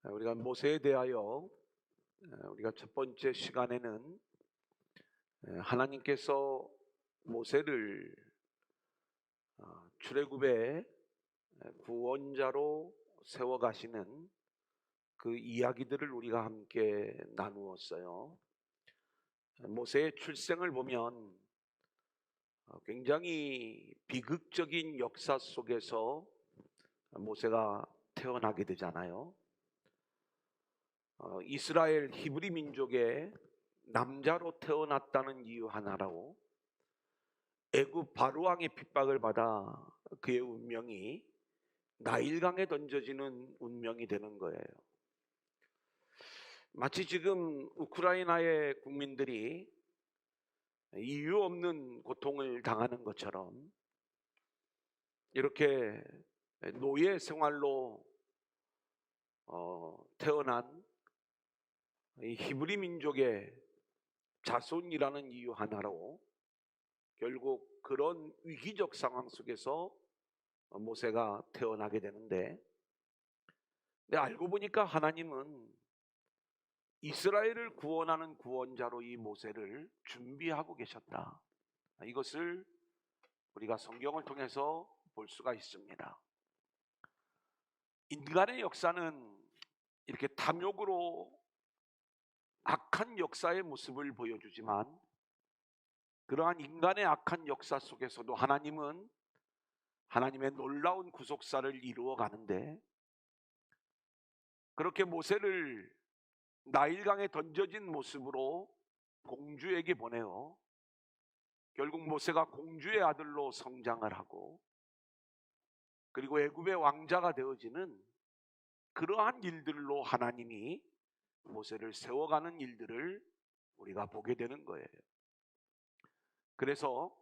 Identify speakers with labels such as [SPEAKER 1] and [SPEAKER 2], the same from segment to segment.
[SPEAKER 1] 우리가 모세에 대하여 우리가 첫 번째 시간에는 하나님께서 모세를 출애굽의 구원자로 세워 가시는 그 이야기들을 우리가 함께 나누었어요. 모세의 출생을 보면 굉장히 비극적인 역사 속에서 모세가 태어나게 되잖아요. 이스라엘 히브리 민족의 남자로 태어났다는 이유 하나로 애굽 바로왕의 핍박을 받아 그의 운명이 나일강에 던져지는 운명이 되는 거예요. 마치 지금 우크라이나의 국민들이 이유 없는 고통을 당하는 것처럼 이렇게 노예 생활로 태어난 이 히브리 민족의 자손이라는 이유 하나로 결국 그런 위기적 상황 속에서 모세가 태어나게 되는데, 알고 보니까 하나님은 이스라엘을 구원하는 구원자로 이 모세를 준비하고 계셨다. 이것을 우리가 성경을 통해서 볼 수가 있습니다. 인간의 역사는 이렇게 탐욕으로 악한 역사의 모습을 보여주지만, 그러한 인간의 악한 역사 속에서도 하나님은 하나님의 놀라운 구속사를 이루어 가는데, 그렇게 모세를 나일강에 던져진 모습으로 공주에게 보내어 결국 모세가 공주의 아들로 성장을 하고, 그리고 애굽의 왕자가 되어지는 그러한 일들로 하나님이 모세를 세워가는 일들을 우리가 보게 되는 거예요. 그래서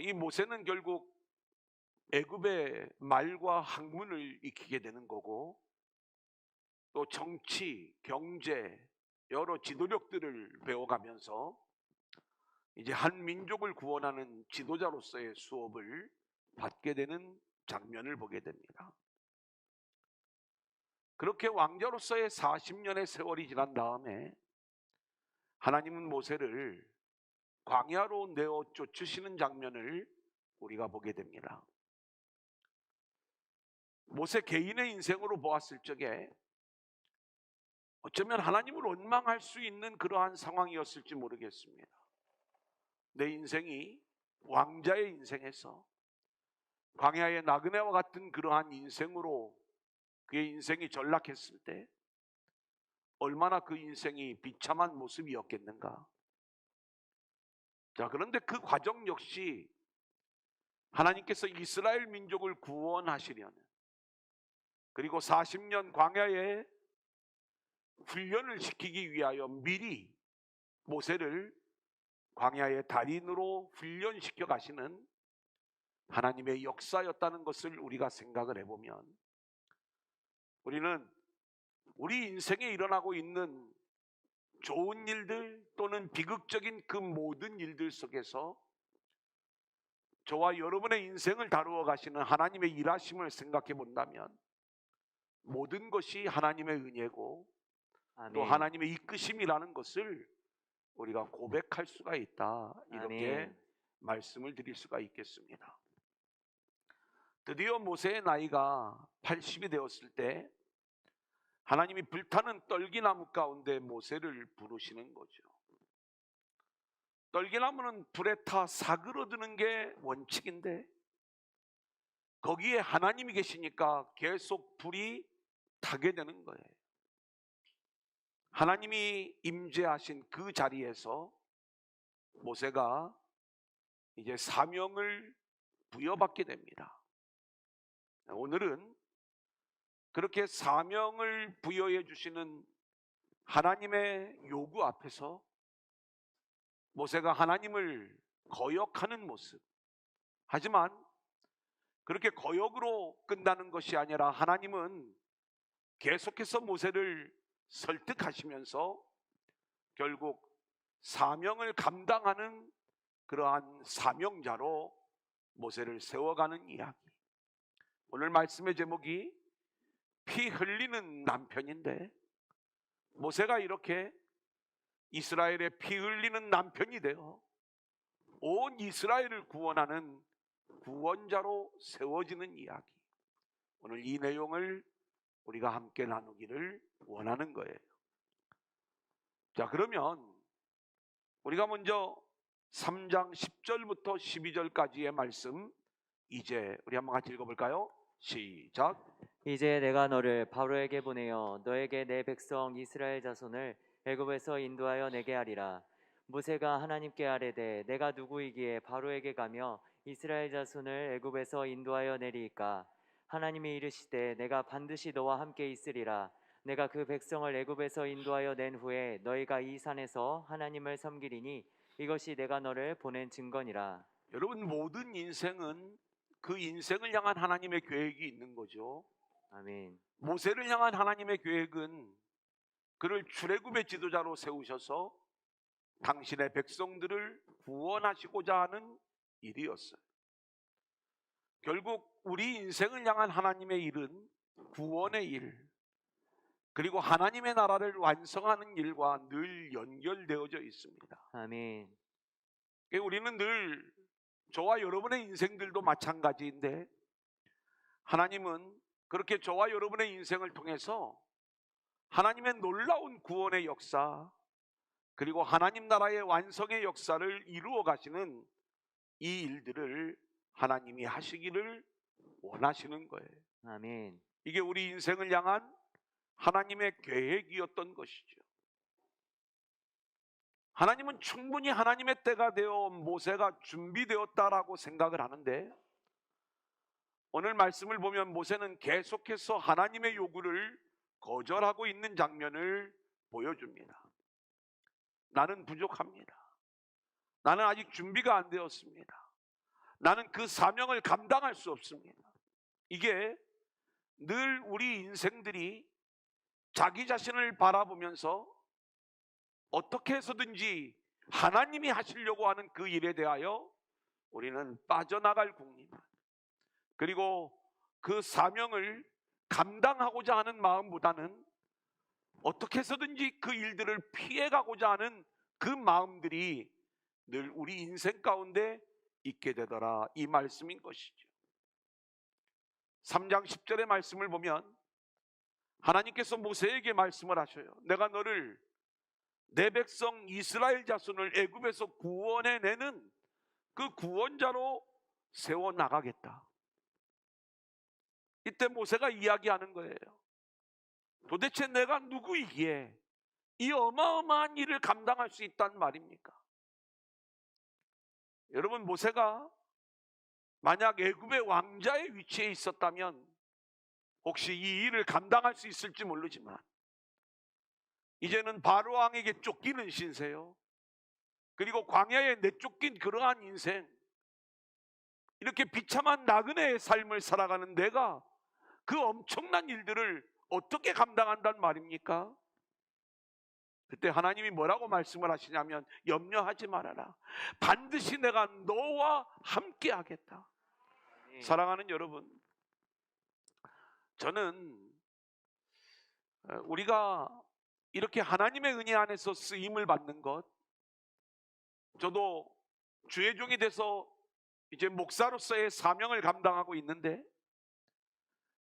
[SPEAKER 1] 이 모세는 결국 애굽의 말과 학문을 익히게 되는 거고, 또 정치, 경제, 여러 지도력들을 배워가면서 이제 한 민족을 구원하는 지도자로서의 수업을 받게 되는 장면을 보게 됩니다. 그렇게 왕자로서의 40년의 세월이 지난 다음에 하나님은 모세를 광야로 내어 쫓으시는 장면을 우리가 보게 됩니다. 모세 개인의 인생으로 보았을 적에 어쩌면 하나님을 원망할 수 있는 그러한 상황이었을지 모르겠습니다. 내 인생이 왕자의 인생에서 광야의 나그네와 같은 그러한 인생으로 그의 인생이 전락했을 때 얼마나 그 인생이 비참한 모습이었겠는가. 자, 그런데 그 과정 역시 하나님께서 이스라엘 민족을 구원하시려는, 그리고 40년 광야에 훈련을 시키기 위하여 미리 모세를 광야의 달인으로 훈련시켜 가시는 하나님의 역사였다는 것을 우리가 생각을 해보면, 우리는 우리 인생에 일어나고 있는 좋은 일들 또는 비극적인 그 모든 일들 속에서 저와 여러분의 인생을 다루어 가시는 하나님의 일하심을 생각해 본다면 모든 것이 하나님의 은혜고 또
[SPEAKER 2] 아멘.
[SPEAKER 1] 하나님의 이끄심이라는 것을 우리가 고백할 수가 있다, 이렇게
[SPEAKER 2] 아멘.
[SPEAKER 1] 말씀을 드릴 수가 있겠습니다. 드디어 모세의 나이가 80이 되었을 때 하나님이 불타는 떨기나무 가운데 모세를 부르시는 거죠. 떨기나무는 불에 타 사그러드는 게 원칙인데 거기에 하나님이 계시니까 계속 불이 타게 되는 거예요. 하나님이 임재하신 그 자리에서 모세가 이제 사명을 부여받게 됩니다. 오늘은 그렇게 사명을 부여해 주시는 하나님의 요구 앞에서 모세가 하나님을 거역하는 모습, 하지만 그렇게 거역으로 끝나는 것이 아니라 하나님은 계속해서 모세를 설득하시면서 결국 사명을 감당하는 그러한 사명자로 모세를 세워가는 이야기. 오늘 말씀의 제목이 피 흘리는 남편인데 모세가 이렇게 이스라엘의 피 흘리는 남편이 되어 온 이스라엘을 구원하는 구원자로 세워지는 이야기. 오늘 이 내용을 우리가 함께 나누기를 원하는 거예요. 자, 그러면 우리가 먼저 3장 10절부터 12절까지의 말씀 이제 우리 한번 같이 읽어볼까요? 시작.
[SPEAKER 2] 이제 내가 너를 바로에게 보내어 너에게 내 백성 이스라엘 자손을 애굽에서 인도하여 내게 하리라. 모세가 하나님께 아뢰되 내가 누구이기에 바로에게 가며 이스라엘 자손을 애굽에서 인도하여 내리이까. 하나님이 이르시되 내가 반드시 너와 함께 있으리라. 내가 그 백성을 애굽에서 인도하여 낸 후에 너희가 이 산에서 하나님을 섬기리니 이것이 내가 너를 보낸 증거니라.
[SPEAKER 1] 여러분, 모든 인생은 그 인생을 향한 하나님의 계획이 있는 거죠.
[SPEAKER 2] 아멘.
[SPEAKER 1] 모세를 향한 하나님의 계획은 그를 출애굽의 지도자로 세우셔서 당신의 백성들을 구원하시고자 하는 일이었어요. 결국 우리 인생을 향한 하나님의 일은 구원의 일, 그리고 하나님의 나라를 완성하는 일과 늘 연결되어져 있습니다.
[SPEAKER 2] 아멘.
[SPEAKER 1] 우리는 늘 저와 여러분의 인생들도 마찬가지인데 하나님은 그렇게 저와 여러분의 인생을 통해서 하나님의 놀라운 구원의 역사, 그리고 하나님 나라의 완성의 역사를 이루어 가시는 이 일들을 하나님이 하시기를 원하시는 거예요.
[SPEAKER 2] 아멘.
[SPEAKER 1] 이게 우리 인생을 향한 하나님의 계획이었던 것이죠. 하나님은 충분히 하나님의 때가 되어 모세가 준비되었다라고 생각을 하는데 오늘 말씀을 보면 모세는 계속해서 하나님의 요구를 거절하고 있는 장면을 보여줍니다. 나는 부족합니다. 나는 아직 준비가 안 되었습니다. 나는 그 사명을 감당할 수 없습니다. 이게 늘 우리 인생들이 자기 자신을 바라보면서 어떻게 해서든지 하나님이 하시려고 하는 그 일에 대하여 우리는 빠져나갈 궁리만, 그리고 그 사명을 감당하고자 하는 마음보다는 어떻게 해서든지 그 일들을 피해가고자 하는 그 마음들이 늘 우리 인생 가운데 있게 되더라, 이 말씀인 것이죠. 3장 10절의 말씀을 보면 하나님께서 모세에게 말씀을 하셔요. 내가 너를 내 백성 이스라엘 자손을 애굽에서 구원해내는 그 구원자로 세워나가겠다. 이때 모세가 이야기하는 거예요. 도대체 내가 누구이기에 이 어마어마한 일을 감당할 수 있단 말입니까? 여러분, 모세가 만약 애굽의 왕자의 위치에 있었다면 혹시 이 일을 감당할 수 있을지 모르지만 이제는 바로 왕에게 쫓기는 신세요. 그리고 광야에 내쫓긴 그러한 인생, 이렇게 비참한 나그네의 삶을 살아가는 내가 그 엄청난 일들을 어떻게 감당한단 말입니까? 그때 하나님이 뭐라고 말씀을 하시냐면 염려하지 말아라. 반드시 내가 너와 함께 하겠다. 사랑하는 여러분, 저는 우리가 이렇게 하나님의 은혜 안에서 쓰임을 받는 것, 저도 주의 종이 돼서 이제 목사로서의 사명을 감당하고 있는데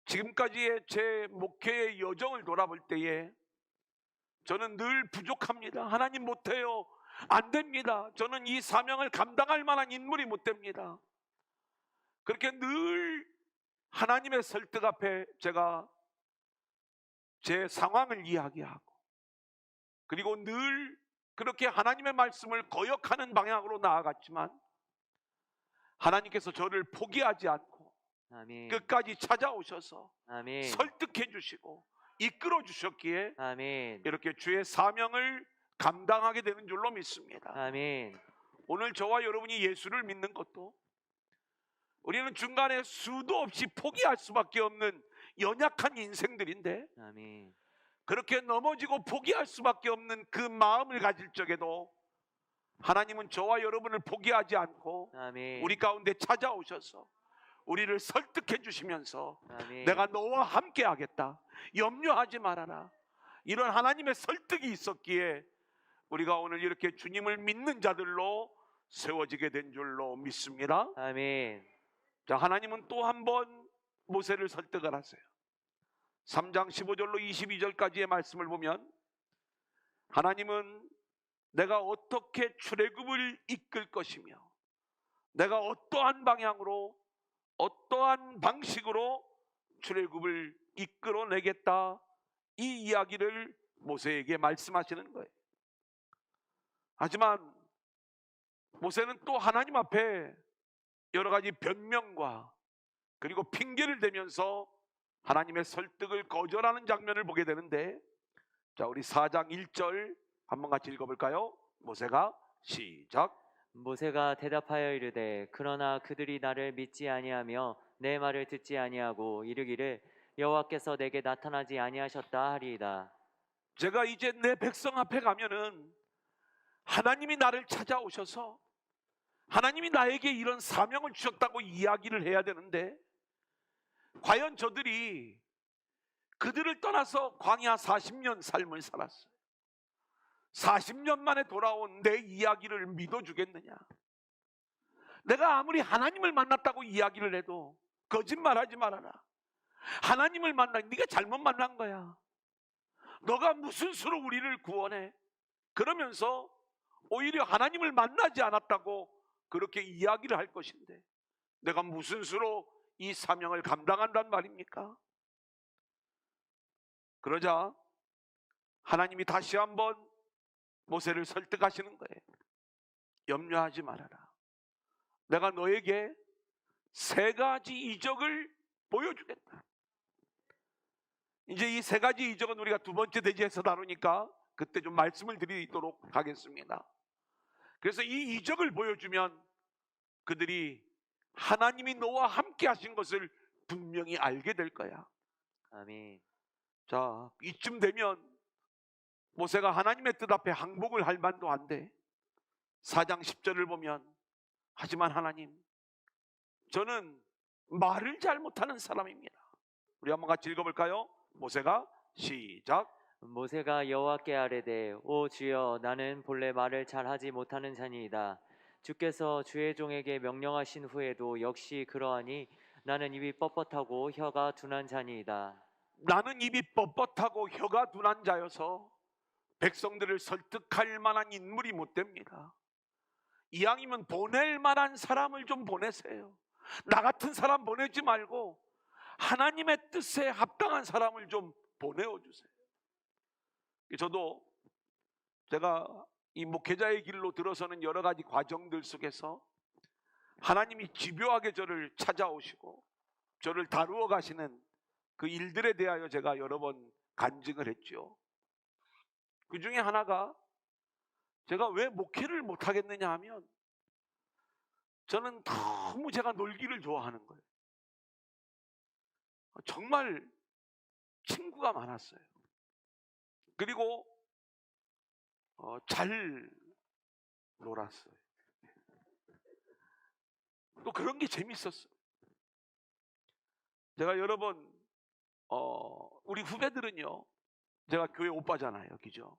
[SPEAKER 1] 지금까지의 제 목회의 여정을 돌아볼 때에 저는 늘 부족합니다. 하나님 못해요. 안 됩니다. 저는 이 사명을 감당할 만한 인물이 못 됩니다. 그렇게 늘 하나님의 설득 앞에 제가 제 상황을 이야기하고, 그리고 늘 그렇게 하나님의 말씀을 거역하는 방향으로 나아갔지만 하나님께서 저를 포기하지 않고
[SPEAKER 2] 아멘.
[SPEAKER 1] 끝까지 찾아오셔서
[SPEAKER 2] 아멘.
[SPEAKER 1] 설득해 주시고 이끌어 주셨기에
[SPEAKER 2] 아멘.
[SPEAKER 1] 이렇게 주의 사명을 감당하게 되는 줄로 믿습니다.
[SPEAKER 2] 아멘.
[SPEAKER 1] 오늘 저와 여러분이 예수를 믿는 것도 우리는 중간에 수도 없이 포기할 수밖에 없는 연약한 인생들인데
[SPEAKER 2] 아멘.
[SPEAKER 1] 그렇게 넘어지고 포기할 수밖에 없는 그 마음을 가질 적에도 하나님은 저와 여러분을 포기하지 않고
[SPEAKER 2] 아멘.
[SPEAKER 1] 우리 가운데 찾아오셔서 우리를 설득해 주시면서
[SPEAKER 2] 아멘.
[SPEAKER 1] 내가 너와 함께 하겠다. 염려하지 말아라. 이런 하나님의 설득이 있었기에 우리가 오늘 이렇게 주님을 믿는 자들로 세워지게 된 줄로 믿습니다.
[SPEAKER 2] 아멘.
[SPEAKER 1] 자, 하나님은 또 한 번 모세를 설득을 하세요. 3장 15절로 22절까지의 말씀을 보면 하나님은 내가 어떻게 출애굽을 이끌 것이며 내가 어떠한 방향으로 어떠한 방식으로 출애굽을 이끌어내겠다, 이 이야기를 모세에게 말씀하시는 거예요. 하지만 모세는 또 하나님 앞에 여러 가지 변명과 그리고 핑계를 대면서 하나님의 설득을 거절하는 장면을 보게 되는데, 자, 우리 4장 1절 한번 같이 읽어볼까요? 모세가 시작.
[SPEAKER 2] 모세가 대답하여 이르되 그러나 그들이 나를 믿지 아니하며 내 말을 듣지 아니하고 이르기를 여호와께서 내게 나타나지 아니하셨다 하리이다.
[SPEAKER 1] 제가 이제 내 백성 앞에 가면은 하나님이 나를 찾아오셔서 하나님이 나에게 이런 사명을 주셨다고 이야기를 해야 되는데, 과연 저들이 그들을 떠나서 광야 40년 삶을 살았어요. 40년 만에 돌아온 내 이야기를 믿어주겠느냐? 내가 아무리 하나님을 만났다고 이야기를 해도 거짓말하지 말아라. 하나님을 네가 잘못 만난 거야. 너가 무슨 수로 우리를 구원해? 그러면서 오히려 하나님을 만나지 않았다고 그렇게 이야기를 할 것인데, 내가 무슨 수로 이 사명을 감당한단 말입니까? 그러자 하나님이 다시 한번 모세를 설득하시는 거예요. 염려하지 말아라. 내가 너에게 세 가지 이적을 보여주겠다. 이제 이 세 가지 이적은 우리가 두 번째 대지에서 다루니까 그때 좀 말씀을 드리도록 하겠습니다. 그래서 이 이적을 보여주면 그들이 하나님이 너와 함께 하신 것을 분명히 알게 될 거야.
[SPEAKER 2] 아멘.
[SPEAKER 1] 자, 이쯤 되면 모세가 하나님의 뜻 앞에 항복을 할 만도 한데, 4장 10절을 보면 하지만 하나님, 저는 말을 잘 못하는 사람입니다. 우리 한번 같이 읽어볼까요? 모세가 시작.
[SPEAKER 2] 모세가 여호와께 아뢰되 오 주여 나는 본래 말을 잘하지 못하는 자니이다. 주께서 주의 종에게 명령하신 후에도 역시 그러하니 나는 입이 뻣뻣하고 혀가 둔한 자니이다.
[SPEAKER 1] 나는 입이 뻣뻣하고 혀가 둔한 자여서 백성들을 설득할 만한 인물이 못 됩니다. 이왕이면 보낼 만한 사람을 좀 보내세요. 나 같은 사람 보내지 말고 하나님의 뜻에 합당한 사람을 좀 보내어 주세요. 저도 제가 이 목회자의 길로 들어서는 여러 가지 과정들 속에서 하나님이 집요하게 저를 찾아오시고 저를 다루어 가시는 그 일들에 대하여 제가 여러 번 간증을 했죠. 그 중에 하나가, 제가 왜 목회를 못하겠느냐 하면 저는 너무 제가 놀기를 좋아하는 거예요. 정말 친구가 많았어요. 그리고 잘 놀았어요. 또 그런 게 재밌었어요. 제가 여러 번 우리 후배들은요, 제가 교회 오빠잖아요, 그죠?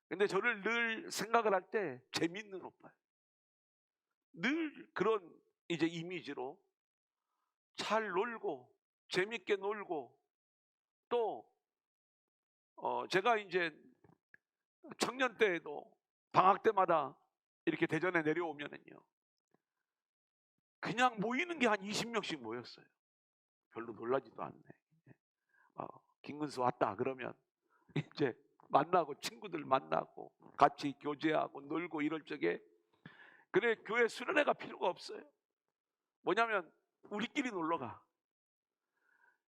[SPEAKER 1] 근데 저를 늘 생각을 할 때 재밌는 오빠예요. 늘 그런 이제 이미지로 잘 놀고 재밌게 놀고, 또 제가 이제 청년 때에도 방학 때마다 이렇게 대전에 내려오면은요, 그냥 모이는 게 한 20명씩 모였어요. 별로 놀라지도 않네. 김근수 왔다 그러면 이제 만나고 친구들 만나고 같이 교제하고 놀고 이럴 적에, 그래 교회 수련회가 필요가 없어요. 뭐냐면 우리끼리 놀러 가.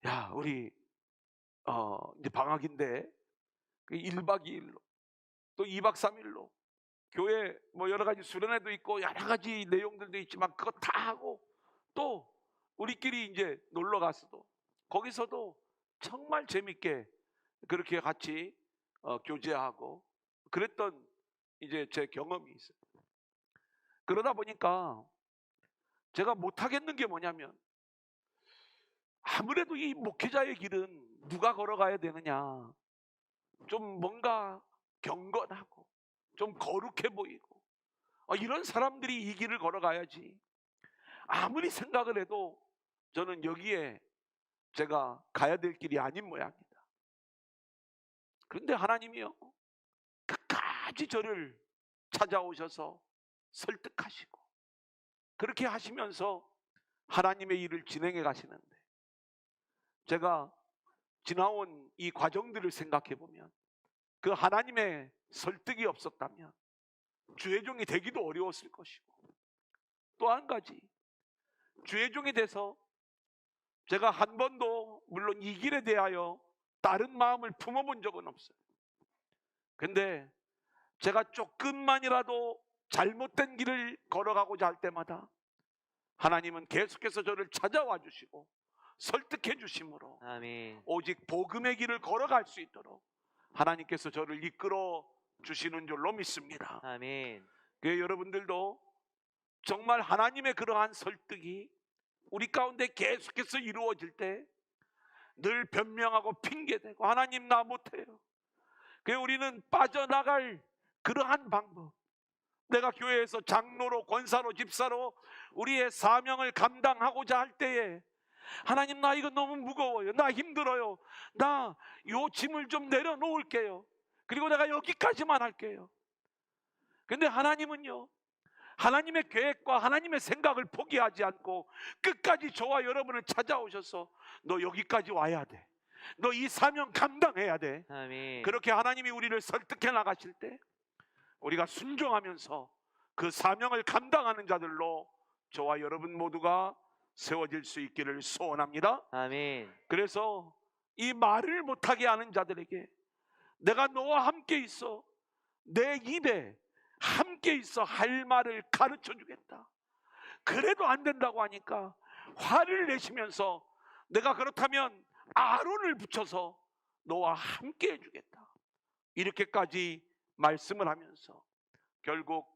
[SPEAKER 1] 야, 우리 이제 방학인데 1박 2일로 또 2박 3일로 교회 뭐 여러 가지 수련회도 있고 여러 가지 내용들도 있지만 그거 다 하고 또 우리끼리 이제 놀러 갔어도 거기서도 정말 재밌게 그렇게 같이 교제하고 그랬던 이제 제 경험이 있어요. 그러다 보니까 제가 못하겠는 게 뭐냐면, 아무래도 이 목회자의 길은 누가 걸어가야 되느냐? 좀 뭔가 경건하고 좀 거룩해 보이고 이런 사람들이 이 길을 걸어가야지. 아무리 생각을 해도 저는 여기에 제가 가야 될 길이 아닌 모양이다. 그런데 하나님이요, 끝까지 저를 찾아오셔서 설득하시고 그렇게 하시면서 하나님의 일을 진행해 가시는데, 제가 지나온 이 과정들을 생각해 보면 그 하나님의 설득이 없었다면 주의 종이 되기도 어려웠을 것이고, 또 한 가지, 주의 종이 돼서 제가 한 번도 물론 이 길에 대하여 다른 마음을 품어본 적은 없어요. 근데 제가 조금만이라도 잘못된 길을 걸어가고자 할 때마다 하나님은 계속해서 저를 찾아와 주시고 설득해 주심으로
[SPEAKER 2] 아멘.
[SPEAKER 1] 오직 복음의 길을 걸어갈 수 있도록 하나님께서 저를 이끌어 주시는 줄로 믿습니다.
[SPEAKER 2] 아멘.
[SPEAKER 1] 그 여러분들도 정말 하나님의 그러한 설득이 우리 가운데 계속해서 이루어질 때 늘 변명하고 핑계대고 하나님 나 못해요. 그 우리는 빠져나갈 그러한 방법, 내가 교회에서 장로로 권사로 집사로 우리의 사명을 감당하고자 할 때에 하나님 나 이거 너무 무거워요, 나 힘들어요, 나 요 짐을 좀 내려놓을게요, 그리고 내가 여기까지만 할게요. 근데 하나님은요, 하나님의 계획과 하나님의 생각을 포기하지 않고 끝까지 저와 여러분을 찾아오셔서 너 여기까지 와야 돼, 너 이 사명 감당해야 돼.
[SPEAKER 2] 아멘.
[SPEAKER 1] 그렇게 하나님이 우리를 설득해 나가실 때 우리가 순종하면서 그 사명을 감당하는 자들로 저와 여러분 모두가 세워질 수 있기를 소원합니다.
[SPEAKER 2] 아멘.
[SPEAKER 1] 그래서 이 말을 못하게 하는 자들에게 내가 너와 함께 있어, 내 입에 함께 있어 할 말을 가르쳐 주겠다. 그래도 안 된다고 하니까 화를 내시면서 내가 그렇다면 아론을 붙여서 너와 함께 해주겠다, 이렇게까지 말씀을 하면서 결국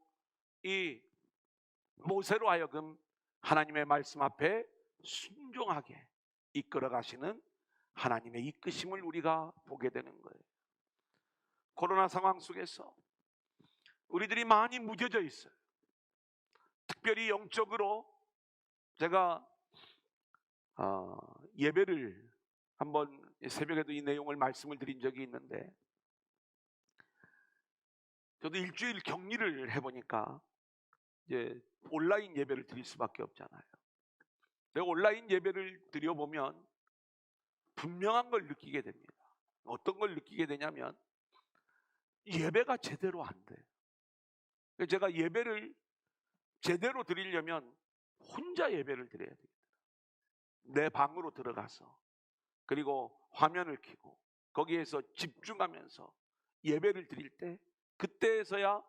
[SPEAKER 1] 이 모세로 하여금 하나님의 말씀 앞에 순종하게 이끌어 가시는 하나님의 이끄심을 우리가 보게 되는 거예요. 코로나 상황 속에서 우리들이 많이 무뎌져 있어요. 특별히 영적으로 제가 예배를 한번 새벽에도 이 내용을 말씀을 드린 적이 있는데, 저도 일주일 격리를 해보니까 이제 온라인 예배를 드릴 수밖에 없잖아요. 내가 온라인 예배를 드려보면 분명한 걸 느끼게 됩니다. 어떤 걸 느끼게 되냐면 예배가 제대로 안 돼요. 제가 예배를 제대로 드리려면 혼자 예배를 드려야 됩니다. 내 방으로 들어가서, 그리고 화면을 켜고 거기에서 집중하면서 예배를 드릴 때, 그때에서야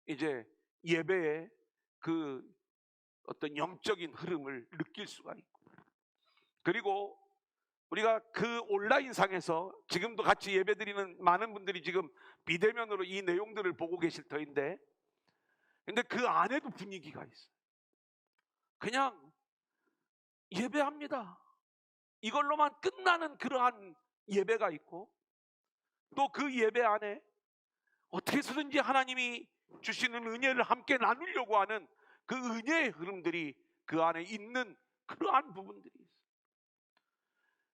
[SPEAKER 1] 이제 예배의 그 어떤 영적인 흐름을 느낄 수가 있고, 그리고 우리가 그 온라인 상에서 지금도 같이 예배드리는 많은 분들이 지금 비대면으로 이 내용들을 보고 계실 터인데, 근데 그 안에도 분위기가 있어요. 그냥 예배합니다, 이걸로만 끝나는 그러한 예배가 있고, 또 그 예배 안에 어떻게 해서든지 하나님이 주시는 은혜를 함께 나누려고 하는 그 은혜의 흐름들이 그 안에 있는 그러한 부분들이 있어요.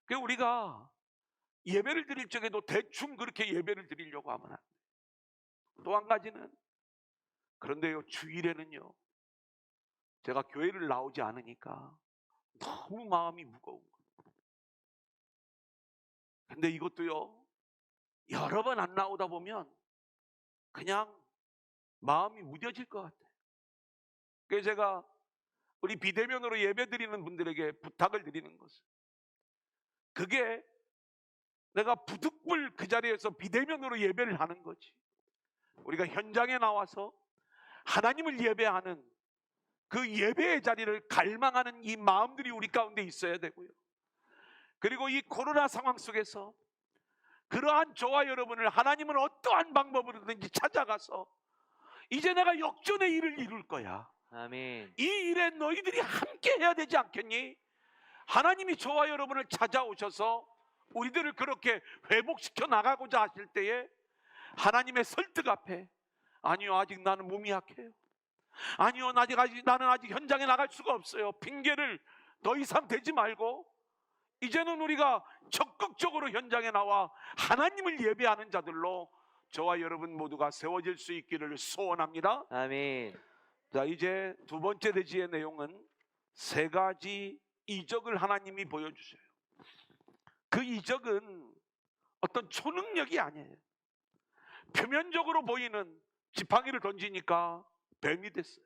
[SPEAKER 1] 그래서 우리가 예배를 드릴 적에도 대충 그렇게 예배를 드리려고 하면 안 돼요. 또 한 가지는, 그런데요, 주일에는요 제가 교회를 나오지 않으니까 너무 마음이 무거운 거예요. 근데 이것도요, 여러 번 안 나오다 보면 그냥 마음이 무뎌질 것 같아요. 그래서 제가 우리 비대면으로 예배드리는 분들에게 부탁을 드리는 것은, 그게 내가 부득불 그 자리에서 비대면으로 예배를 하는 거지, 우리가 현장에 나와서 하나님을 예배하는 그 예배의 자리를 갈망하는 이 마음들이 우리 가운데 있어야 되고요. 그리고 이 코로나 상황 속에서 그러한 저와 여러분을 하나님은 어떠한 방법으로든지 찾아가서 이제 내가 역전의 일을 이룰 거야,
[SPEAKER 2] 아멘.
[SPEAKER 1] 이 일에 너희들이 함께 해야 되지 않겠니? 하나님이 저와 여러분을 찾아오셔서 우리들을 그렇게 회복시켜 나가고자 하실 때에 하나님의 설득 앞에 아니요, 아직 나는 몸이 약해요. 아니요, 나는 아직 현장에 나갈 수가 없어요. 핑계를 더 이상 대지 말고 이제는 우리가 적극적으로 현장에 나와 하나님을 예배하는 자들로 저와 여러분 모두가 세워질 수 있기를 소원합니다.
[SPEAKER 2] 아멘.
[SPEAKER 1] 자, 이제 두 번째 대지의 내용은 세 가지 이적을 하나님이 보여주세요. 그 이적은 어떤 초능력이 아니에요. 표면적으로 보이는 지팡이를 던지니까 뱀이 됐어요.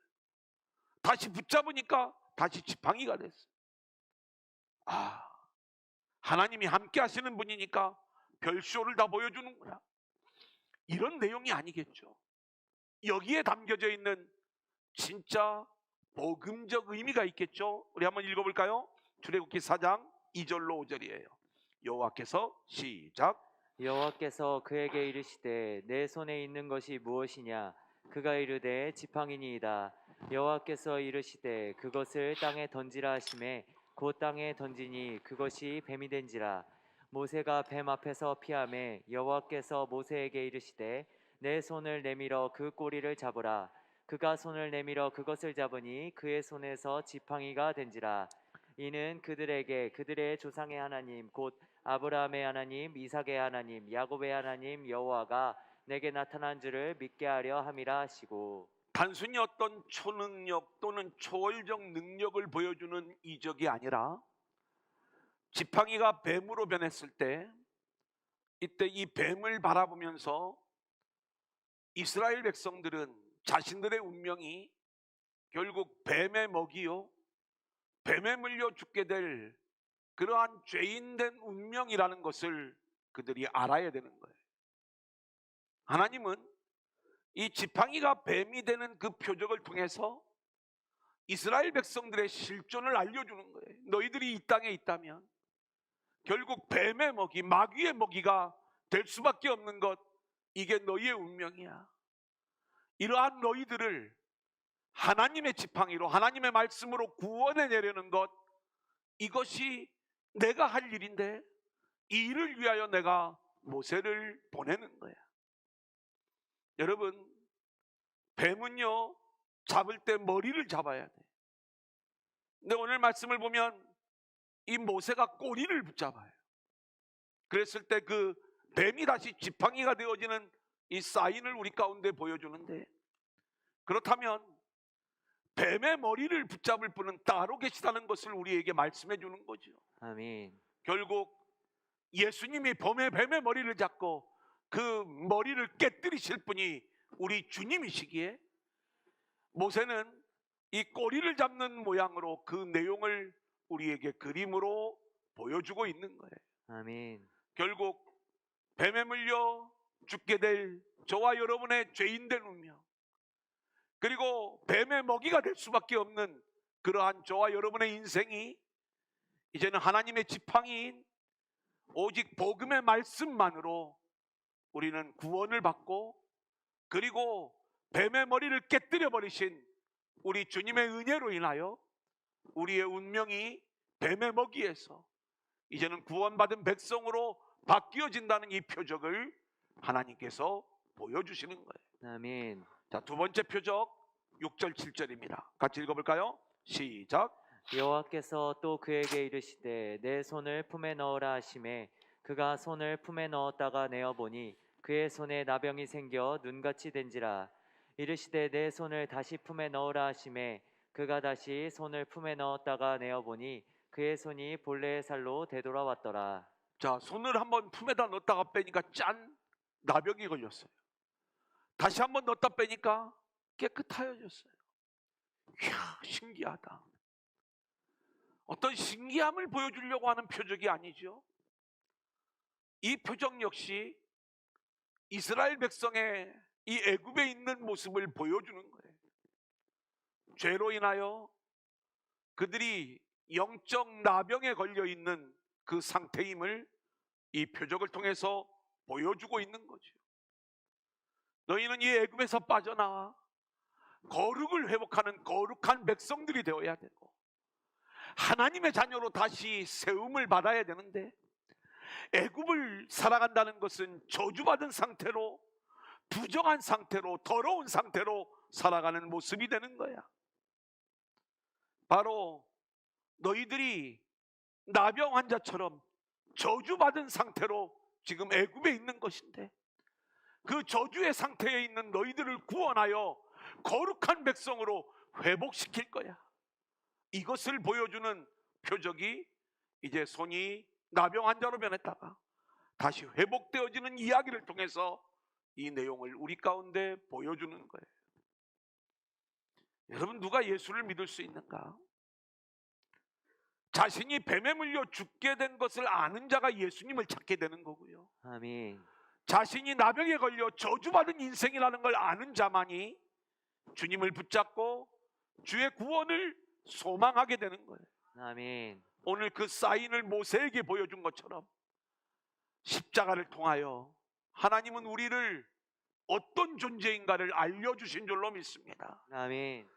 [SPEAKER 1] 다시 붙잡으니까 다시 지팡이가 됐어요. 하나님이 함께 하시는 분이니까 별쇼를 다 보여주는 거야. 이런 내용이 아니겠죠. 여기에 담겨져 있는 진짜 복음적 의미가 있겠죠. 우리 한번 읽어볼까요? 출애굽기 4장 2절로 5절이에요. 여호와께서 시작.
[SPEAKER 2] 여호와께서 그에게 이르시되 내 손에 있는 것이 무엇이냐? 그가 이르되 지팡이니이다. 여호와께서 이르시되 그것을 땅에 던지라 하시매 곧 땅에 던지니 그것이 뱀이 된지라. 모세가 뱀 앞에서 피하매 여호와께서 모세에게 이르시되 내 손을 내밀어 그 꼬리를 잡으라. 그가 손을 내밀어 그것을 잡으니 그의 손에서 지팡이가 된지라. 이는 그들에게 그들의 조상의 하나님 곧 아브라함의 하나님, 이삭의 하나님, 야곱의 하나님 여호와가 내게 나타난 줄을 믿게 하려 함이라 하시고.
[SPEAKER 1] 단순히 어떤 초능력 또는 초월적 능력을 보여주는 이적이 아니라 지팡이가 뱀으로 변했을 때 이때 이 뱀을 바라보면서 이스라엘 백성들은 자신들의 운명이 결국 뱀의 먹이요 뱀에 물려 죽게 될 그러한 죄인된 운명이라는 것을 그들이 알아야 되는 거예요. 하나님은 이 지팡이가 뱀이 되는 그 표적을 통해서 이스라엘 백성들의 실존을 알려주는 거예요. 너희들이 이 땅에 있다면 결국 뱀의 먹이, 마귀의 먹이가 될 수밖에 없는 것, 이게 너희의 운명이야. 이러한 너희들을 하나님의 지팡이로, 하나님의 말씀으로 구원해 내려는 것, 이것이 내가 할 일인데 이 일을 위하여 내가 모세를 보내는 거야. 여러분, 뱀은요 잡을 때 머리를 잡아야 돼. 근데 오늘 말씀을 보면 이 모세가 꼬리를 붙잡아요. 그랬을 때 그 뱀이 다시 지팡이가 되어지는 이 사인을 우리 가운데 보여주는데, 그렇다면 뱀의 머리를 붙잡을 분은 따로 계시다는 것을 우리에게 말씀해 주는 거죠.
[SPEAKER 2] 아멘.
[SPEAKER 1] 결국 예수님이 뱀의 머리를 잡고 그 머리를 깨뜨리실 분이 우리 주님이시기에 모세는 이 꼬리를 잡는 모양으로 그 내용을 우리에게 그림으로 보여주고 있는 거예요.
[SPEAKER 2] 아멘.
[SPEAKER 1] 결국 뱀에 물려 죽게 될 저와 여러분의 죄인된 운명, 그리고 뱀의 먹이가 될 수밖에 없는 그러한 저와 여러분의 인생이 이제는 하나님의 지팡이인 오직 복음의 말씀만으로 우리는 구원을 받고, 그리고 뱀의 머리를 깨뜨려 버리신 우리 주님의 은혜로 인하여 우리의 운명이 뱀의 먹이에서 이제는 구원받은 백성으로 바뀌어진다는 이 표적을 하나님께서 보여주시는 거예요.
[SPEAKER 2] 아멘.
[SPEAKER 1] 자, 두 번째 표적 6절 7절입니다. 같이 읽어볼까요? 시작.
[SPEAKER 2] 여호와께서 또 그에게 이르시되 내 손을 품에 넣으라 하시매 그가 손을 품에 넣었다가 내어 보니 그의 손에 나병이 생겨 눈같이 된지라. 이르시되 내 손을 다시 품에 넣으라 하시매 그가 다시 손을 품에 넣었다가 내어 보니 그의 손이 본래의 살로 되돌아왔더라.
[SPEAKER 1] 자, 손을 한번 품에다 넣었다가 빼니까 짠, 나병이 걸렸어요. 다시 한번 넣었다 빼니까 깨끗하여졌어요. 이야, 신기하다. 어떤 신기함을 보여주려고 하는 표적이 아니죠. 이 표적 역시 이스라엘 백성의 이 애굽에 있는 모습을 보여주는 거예요. 죄로 인하여 그들이 영적 나병에 걸려 있는 그 상태임을 이 표적을 통해서 보여주고 있는 거죠. 너희는 이 애굽에서 빠져나와 거룩을 회복하는 거룩한 백성들이 되어야 되고 하나님의 자녀로 다시 세움을 받아야 되는데, 애굽을 살아간다는 것은 저주받은 상태로, 부정한 상태로, 더러운 상태로 살아가는 모습이 되는 거야. 바로 너희들이 나병 환자처럼 저주받은 상태로 지금 애굽에 있는 것인데, 그 저주의 상태에 있는 너희들을 구원하여 거룩한 백성으로 회복시킬 거야. 이것을 보여주는 표적이 이제 손이 나병 환자로 변했다가 다시 회복되어지는 이야기를 통해서 이 내용을 우리 가운데 보여주는 거예요. 여러분, 누가 예수를 믿을 수 있는가? 자신이 뱀에 물려 죽게 된 것을 아는 자가 예수님을 찾게 되는 거고요.
[SPEAKER 2] 아멘.
[SPEAKER 1] 자신이 나병에 걸려 저주받은 인생이라는 걸 아는 자만이 주님을 붙잡고 주의 구원을 소망하게 되는 거예요.
[SPEAKER 2] 아멘.
[SPEAKER 1] 오늘 그 사인을 모세에게 보여준 것처럼 십자가를 통하여 하나님은 우리를 어떤 존재인가를 알려주신 줄로 믿습니다.
[SPEAKER 2] 아멘.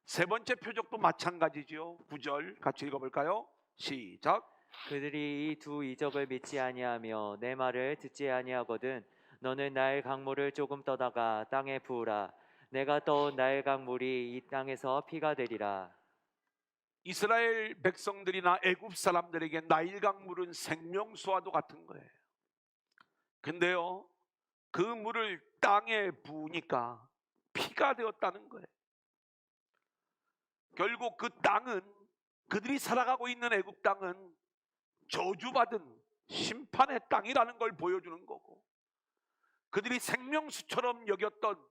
[SPEAKER 1] 세 번째 표적도 마찬가지지요. 9절 같이 읽어볼까요? 시작.
[SPEAKER 2] 그들이 이 두 이적을 믿지 아니하며 내 말을 듣지 아니하거든 너는 나일 강물을 조금 떠다가 땅에 부으라. 내가 떠온 나일 강물이 이 땅에서 피가 되리라.
[SPEAKER 1] 이스라엘 백성들이나 애굽 사람들에게 나일 강물은 생명수와도 같은 거예요. 근데요, 그 물을 땅에 부으니까 피가 되었다는 거예요. 결국 그 땅은, 그들이 살아가고 있는 애굽 땅은 저주받은 심판의 땅이라는 걸 보여주는 거고, 그들이 생명수처럼 여겼던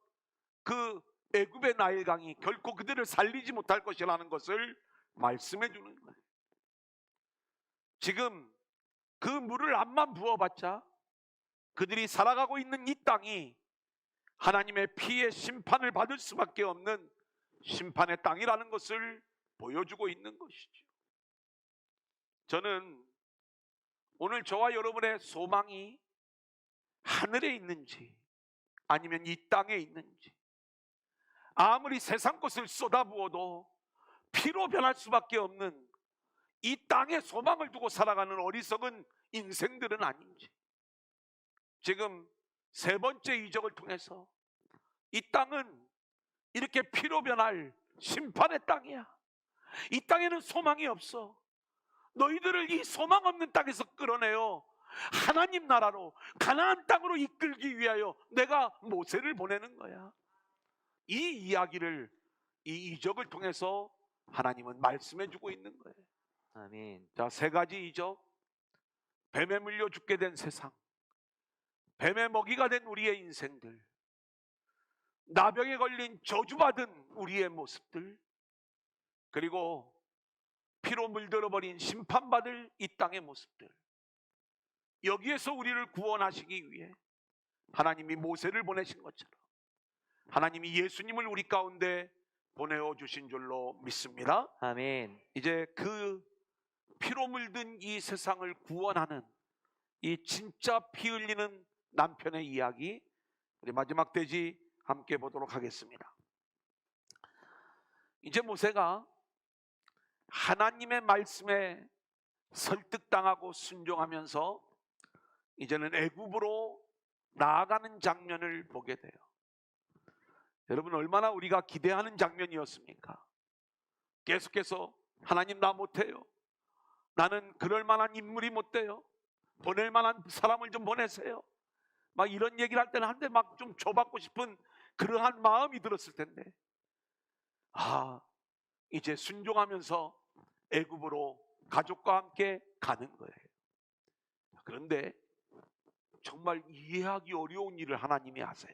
[SPEAKER 1] 그 애굽의 나일강이 결코 그들을 살리지 못할 것이라는 것을 말씀해 주는 거예요. 지금 그 물을 암만 부어봤자 그들이 살아가고 있는 이 땅이 하나님의 피의 심판을 받을 수밖에 없는 심판의 땅이라는 것을 보여주고 있는 것이죠. 저는 오늘 저와 여러분의 소망이 하늘에 있는지 아니면 이 땅에 있는지, 아무리 세상 것을 쏟아부어도 피로 변할 수밖에 없는 이 땅에 소망을 두고 살아가는 어리석은 인생들은 아닌지, 지금 세 번째 이적을 통해서 이 땅은 이렇게 피로 변할 심판의 땅이야. 이 땅에는 소망이 없어. 너희들을 이 소망 없는 땅에서 끌어내어 하나님 나라로, 가나안 땅으로 이끌기 위하여 내가 모세를 보내는 거야. 이 이야기를, 이 이적을 통해서 하나님은 말씀해 주고 있는 거예요.
[SPEAKER 2] 아멘.
[SPEAKER 1] 자, 세 가지 이적. 뱀에 물려 죽게 된 세상, 뱀의 먹이가 된 우리의 인생들, 나병에 걸린 저주받은 우리의 모습들, 그리고 피로 물들어버린 심판받을 이 땅의 모습들, 여기에서 우리를 구원하시기 위해 하나님이 모세를 보내신 것처럼 하나님이 예수님을 우리 가운데 보내어 주신 줄로 믿습니다.
[SPEAKER 2] 아멘.
[SPEAKER 1] 이제 그 피로 물든 이 세상을 구원하는 이 진짜 피 흘리는 남편의 이야기, 우리 마지막 대지 함께 보도록 하겠습니다. 이제 모세가 하나님의 말씀에 설득당하고 순종하면서 이제는 애굽으로 나아가는 장면을 보게 돼요. 여러분, 얼마나 우리가 기대하는 장면이었습니까? 계속해서 하나님, 나 못해요. 나는 그럴 만한 인물이 못 돼요. 보낼 만한 사람을 좀 보내세요. 막 이런 얘기를 할 때는 한데 막 좀 줘받고 싶은 그러한 마음이 들었을 텐데, 이제 순종하면서 애굽으로 가족과 함께 가는 거예요. 그런데 정말 이해하기 어려운 일을 하나님이 하세요.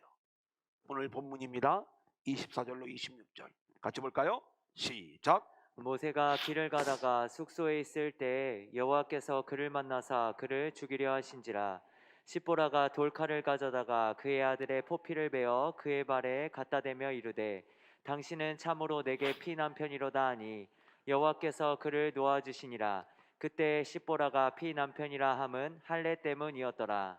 [SPEAKER 1] 오늘 본문입니다. 24절로 26절 같이 볼까요? 시작.
[SPEAKER 2] 모세가 길을 가다가 숙소에 있을 때 여호와께서 그를 만나사 그를 죽이려 하신지라. 십보라가 돌칼을 가져다가 그의 아들의 포피를 베어 그의 발에 갖다 대며 이르되 당신은 참으로 내게 피난 편이로다 하니 여호와께서 그를 놓아주시니라. 그때 십보라가 피난 편이라 함은 할례 때문이었더라.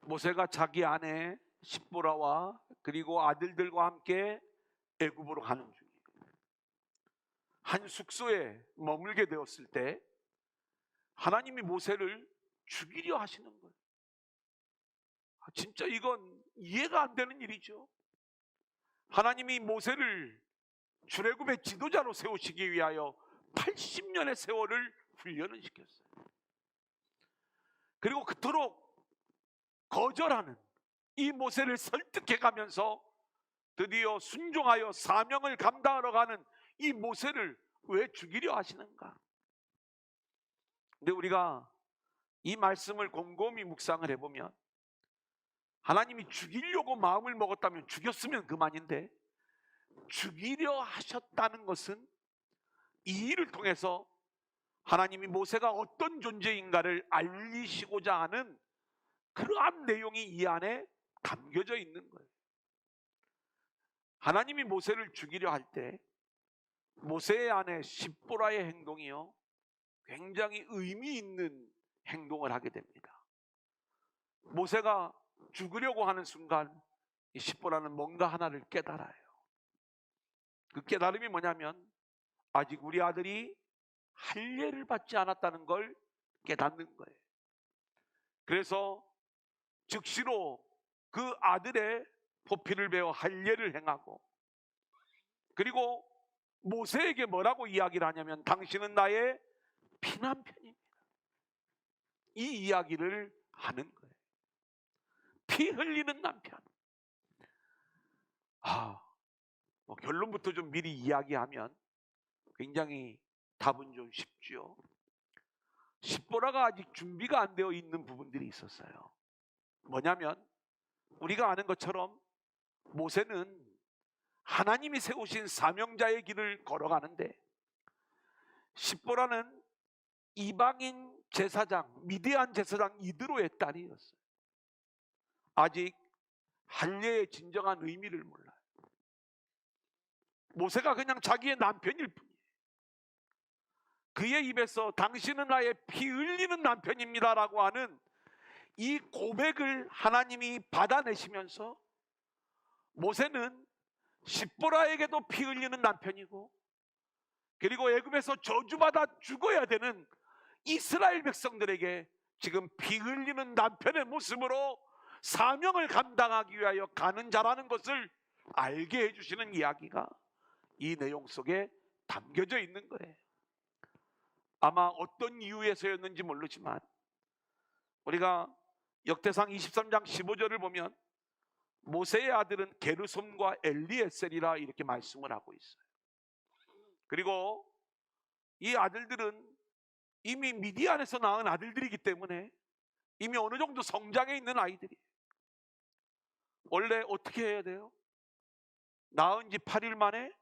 [SPEAKER 1] 모세가 자기 아내 십보라와 그리고 아들들과 함께 애굽으로 가는 중이에요. 한 숙소에 머물게 되었을 때 하나님이 모세를 죽이려 하시는 거예요. 진짜 이건 이해가 안 되는 일이죠. 하나님이 모세를 출애굽의 지도자로 세우시기 위하여 80년의 세월을 훈련을 시켰어요. 그리고 그토록 거절하는 이 모세를 설득해 가면서 드디어 순종하여 사명을 감당하러 가는 이 모세를 왜 죽이려 하시는가? 근데 우리가 이 말씀을 곰곰이 묵상을 해보면 하나님이 죽이려고 마음을 먹었다면 죽였으면 그만인데, 죽이려 하셨다는 것은 이 일을 통해서 하나님이 모세가 어떤 존재인가를 알리시고자 하는 그러한 내용이 이 안에 담겨져 있는 거예요. 하나님이 모세를 죽이려 할 때 모세의 아내 십보라의 행동이요, 굉장히 의미 있는 행동을 하게 됩니다. 모세가 죽으려고 하는 순간 이 십보라는 뭔가 하나를 깨달아요. 그 깨달음이 뭐냐면 아직 우리 아들이 할례를 받지 않았다는 걸 깨닫는 거예요. 그래서 즉시로 그 아들의 포피를 베어 할례를 행하고, 그리고 모세에게 뭐라고 이야기를 하냐면 당신은 나의 피남편입니다. 이 이야기를 하는 거예요. 피 흘리는 남편. 결론부터 좀 미리 이야기하면 굉장히 답은 좀 쉽죠. 십보라가 아직 준비가 안 되어 있는 부분들이 있었어요. 뭐냐면 우리가 아는 것처럼 모세는 하나님이 세우신 사명자의 길을 걸어가는데, 십보라는 이방인 제사장, 미디안 제사장 이드로의 딸이었어요. 아직 할례의 진정한 의미를 몰라요. 모세가 그냥 자기의 남편일 뿐이에요. 그의 입에서 당신은 나의 피 흘리는 남편입니다라고 하는 이 고백을 하나님이 받아내시면서 모세는 십보라에게도 피 흘리는 남편이고, 그리고 애굽에서 저주받아 죽어야 되는 이스라엘 백성들에게 지금 피 흘리는 남편의 모습으로 사명을 감당하기 위하여 가는 자라는 것을 알게 해주시는 이야기가 이 내용 속에 담겨져 있는 거예요. 아마 어떤 이유에서였는지 모르지만 우리가 역대상 23장 15절을 보면 모세의 아들은 게르솜과 엘리에셀이라 이렇게 말씀을 하고 있어요. 그리고 이 아들들은 이미 미디안에서 낳은 아들들이기 때문에 이미 어느 정도 성장해 있는 아이들이에요. 원래 어떻게 해야 돼요? 낳은 지 8일 만에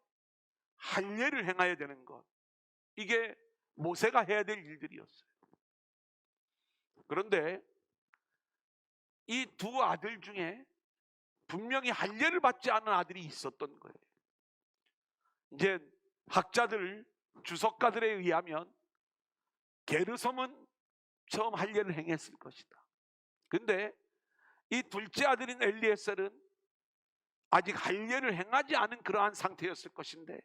[SPEAKER 1] 할례를 행해야 되는 것, 이게 모세가 해야 될 일들이었어요. 그런데 이 두 아들 중에 분명히 할례를 받지 않은 아들이 있었던 거예요. 이제 학자들, 주석가들에 의하면 게르솜은 처음 할례를 행했을 것이다. 근데 이 둘째 아들인 엘리에셀은 아직 할례를 행하지 않은 그러한 상태였을 것인데,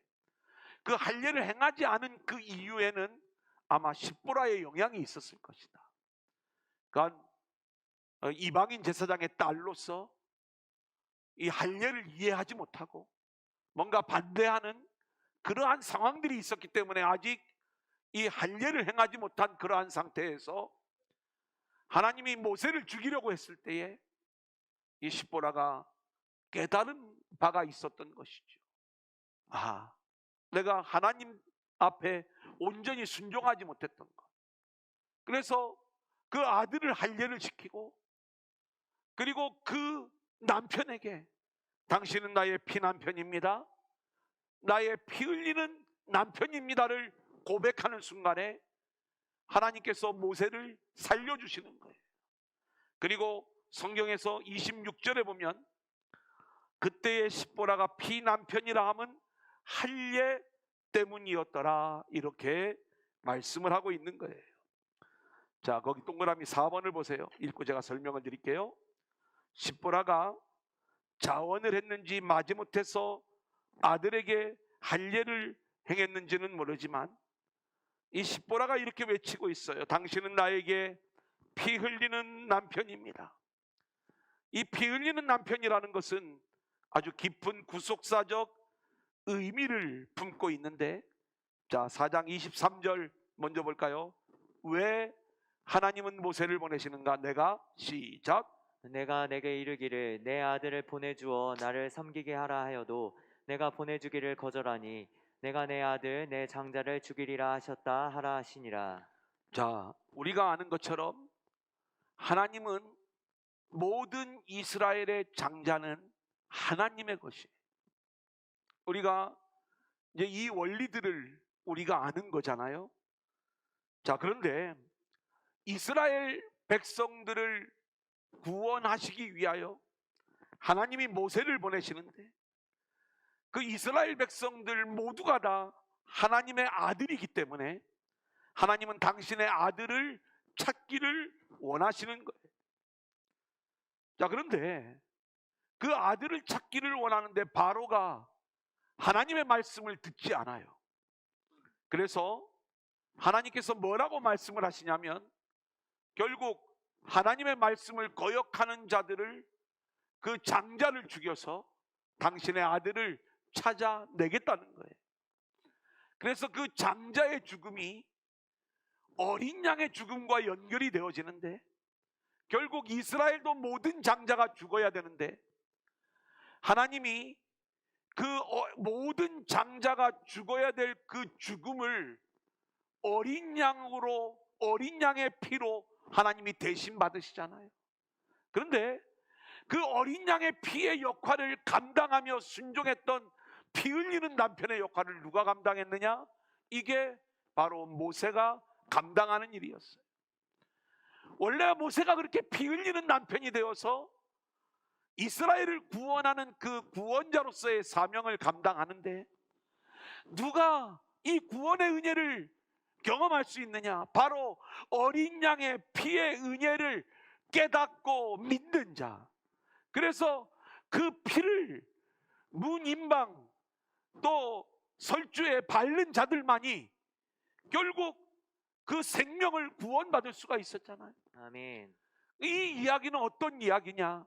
[SPEAKER 1] 그 할례를 행하지 않은 그 이유에는 아마 십보라의 영향이 있었을 것이다. 그러니까 이방인 제사장의 딸로서 이 할례를 이해하지 못하고 뭔가 반대하는 그러한 상황들이 있었기 때문에 아직 이 할례를 행하지 못한 그러한 상태에서 하나님이 모세를 죽이려고 했을 때에 이 십보라가 깨달은 바가 있었던 것이죠. 내가 하나님 앞에 온전히 순종하지 못했던 것. 그래서 그 아들을 할례를 시키고, 그리고 그 남편에게 당신은 나의 피남편입니다, 나의 피 흘리는 남편입니다를 고백하는 순간에 하나님께서 모세를 살려주시는 거예요. 그리고 성경에서 26절에 보면 그때의 십보라가 피남편이라 함은 할례 때문이었더라, 이렇게 말씀을 하고 있는 거예요. 자, 거기 동그라미 4번을 보세요. 읽고 제가 설명을 드릴게요. 십보라가 자원을 했는지 마지못해서 아들에게 할례를 행했는지는 모르지만 이 십보라가 이렇게 외치고 있어요. 당신은 나에게 피 흘리는 남편입니다. 이 피 흘리는 남편이라는 것은 아주 깊은 구속사적 의미를 품고 있는데, 자 4장 23절 먼저 볼까요? 왜 하나님은 모세를 보내시는가? 내가 시작.
[SPEAKER 2] 내가 내게 이르기를 내 아들을 보내주어 나를 섬기게 하라 하여도 내가 보내주기를 거절하니 내가 내 아들 내 장자를 죽이리라 하셨다 하라 하시니라.
[SPEAKER 1] 자, 우리가 아는 것처럼 하나님은 모든 이스라엘의 장자는 하나님의 것이. 우리가 이제 이 원리들을 우리가 아는 거잖아요. 자, 그런데 이스라엘 백성들을 구원하시기 위하여 하나님이 모세를 보내시는데, 그 이스라엘 백성들 모두가 다 하나님의 아들이기 때문에 하나님은 당신의 아들을 찾기를 원하시는 거예요. 자, 그런데 그 아들을 찾기를 원하는데 바로가 하나님의 말씀을 듣지 않아요. 그래서 하나님께서 뭐라고 말씀을 하시냐면, 결국 하나님의 말씀을 거역하는 자들을, 그 장자를 죽여서 당신의 아들을 찾아내겠다는 거예요. 그래서 그 장자의 죽음이 어린 양의 죽음과 연결이 되어지는데, 결국 이스라엘도 모든 장자가 죽어야 되는데 하나님이 그 모든 장자가 죽어야 될 그 죽음을 어린 양으로, 어린 양의 피로 하나님이 대신 받으시잖아요. 그런데 그 어린 양의 피의 역할을 감당하며 순종했던 피 흘리는 남편의 역할을 누가 감당했느냐? 이게 바로 모세가 감당하는 일이었어요. 원래 모세가 그렇게 피 흘리는 남편이 되어서 이스라엘을 구원하는 그 구원자로서의 사명을 감당하는데, 누가 이 구원의 은혜를 경험할 수 있느냐? 바로 어린 양의 피의 은혜를 깨닫고 믿는 자. 그래서 그 피를 문임방 또 설주에 바른 자들만이 결국 그 생명을 구원받을 수가 있었잖아요.
[SPEAKER 2] 아멘.
[SPEAKER 1] 이 이야기는 어떤 이야기냐?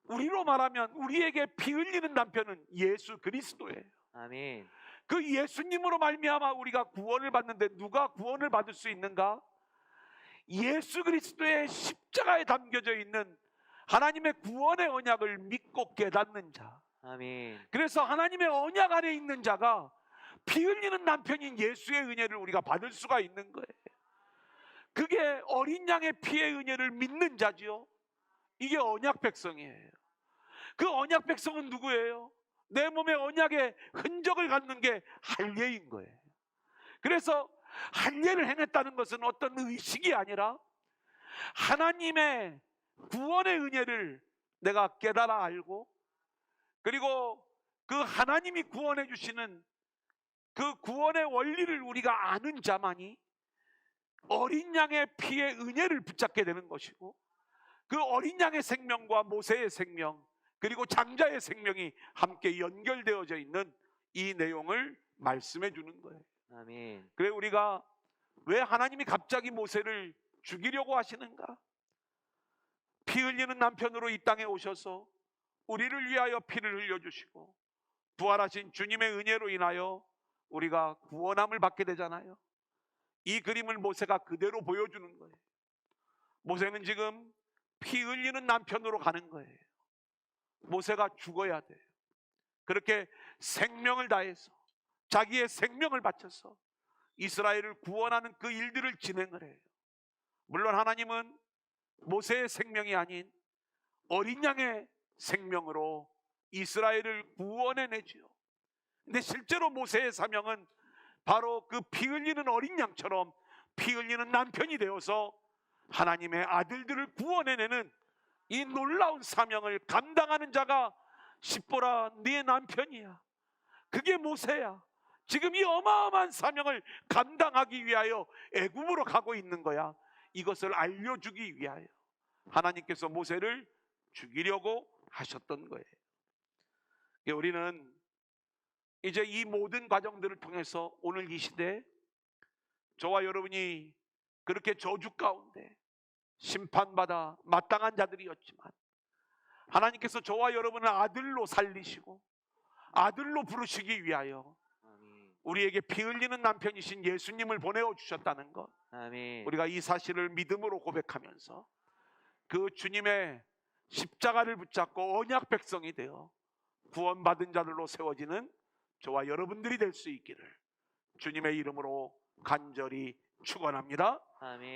[SPEAKER 1] 우리로 말하면 우리에게 피 흘리는 남편은 예수 그리스도예요.
[SPEAKER 2] 아멘.
[SPEAKER 1] 그 예수님으로 말미암아 우리가 구원을 받는데, 누가 구원을 받을 수 있는가? 예수 그리스도의 십자가에 담겨져 있는 하나님의 구원의 언약을 믿고 깨닫는 자.
[SPEAKER 2] 아멘.
[SPEAKER 1] 그래서 하나님의 언약 안에 있는 자가 피 흘리는 남편인 예수의 은혜를 우리가 받을 수가 있는 거예요. 그게 어린 양의 피의 은혜를 믿는 자지요. 이게 언약 백성이에요. 그 언약 백성은 누구예요? 내 몸에 언약의 흔적을 갖는 게 할례인 거예요. 그래서 할례를 행했다는 것은 어떤 의식이 아니라 하나님의 구원의 은혜를 내가 깨달아 알고, 그리고 그 하나님이 구원해 주시는 그 구원의 원리를 우리가 아는 자만이 어린 양의 피의 은혜를 붙잡게 되는 것이고, 그 어린 양의 생명과 모세의 생명, 그리고 장자의 생명이 함께 연결되어져 있는 이 내용을 말씀해 주는 거예요.
[SPEAKER 2] 아멘.
[SPEAKER 1] 그래, 우리가 왜 하나님이 갑자기 모세를 죽이려고 하시는가? 피 흘리는 남편으로 이 땅에 오셔서 우리를 위하여 피를 흘려주시고 부활하신 주님의 은혜로 인하여 우리가 구원함을 받게 되잖아요. 이 그림을 모세가 그대로 보여주는 거예요. 모세는 지금 피 흘리는 남편으로 가는 거예요. 모세가 죽어야 돼요. 그렇게 생명을 다해서, 자기의 생명을 바쳐서 이스라엘을 구원하는 그 일들을 진행을 해요. 물론 하나님은 모세의 생명이 아닌 어린 양의 생명으로 이스라엘을 구원해내지요. 근데 실제로 모세의 사명은 바로 그 피 흘리는 어린 양처럼 피 흘리는 남편이 되어서 하나님의 아들들을 구원해내는 이 놀라운 사명을 감당하는 자가 십보라 네 남편이야. 그게 모세야. 지금 이 어마어마한 사명을 감당하기 위하여 애굽으로 가고 있는 거야. 이것을 알려주기 위하여 하나님께서 모세를 죽이려고 하셨던 거예요. 우리는 이제 이 모든 과정들을 통해서 오늘 이 시대 저와 여러분이 그렇게 저주 가운데 심판받아 마땅한 자들이었지만 하나님께서 저와 여러분을 아들로 살리시고 아들로 부르시기 위하여
[SPEAKER 2] 아멘.
[SPEAKER 1] 우리에게 피 흘리는 남편이신 예수님을 보내어 주셨다는 것,
[SPEAKER 2] 아멘.
[SPEAKER 1] 우리가 이 사실을 믿음으로 고백하면서 그 주님의 십자가를 붙잡고 언약 백성이 되어 구원받은 자들로 세워지는 저와 여러분들이 될 수 있기를 주님의 이름으로 간절히 축원합니다.
[SPEAKER 2] 아멘.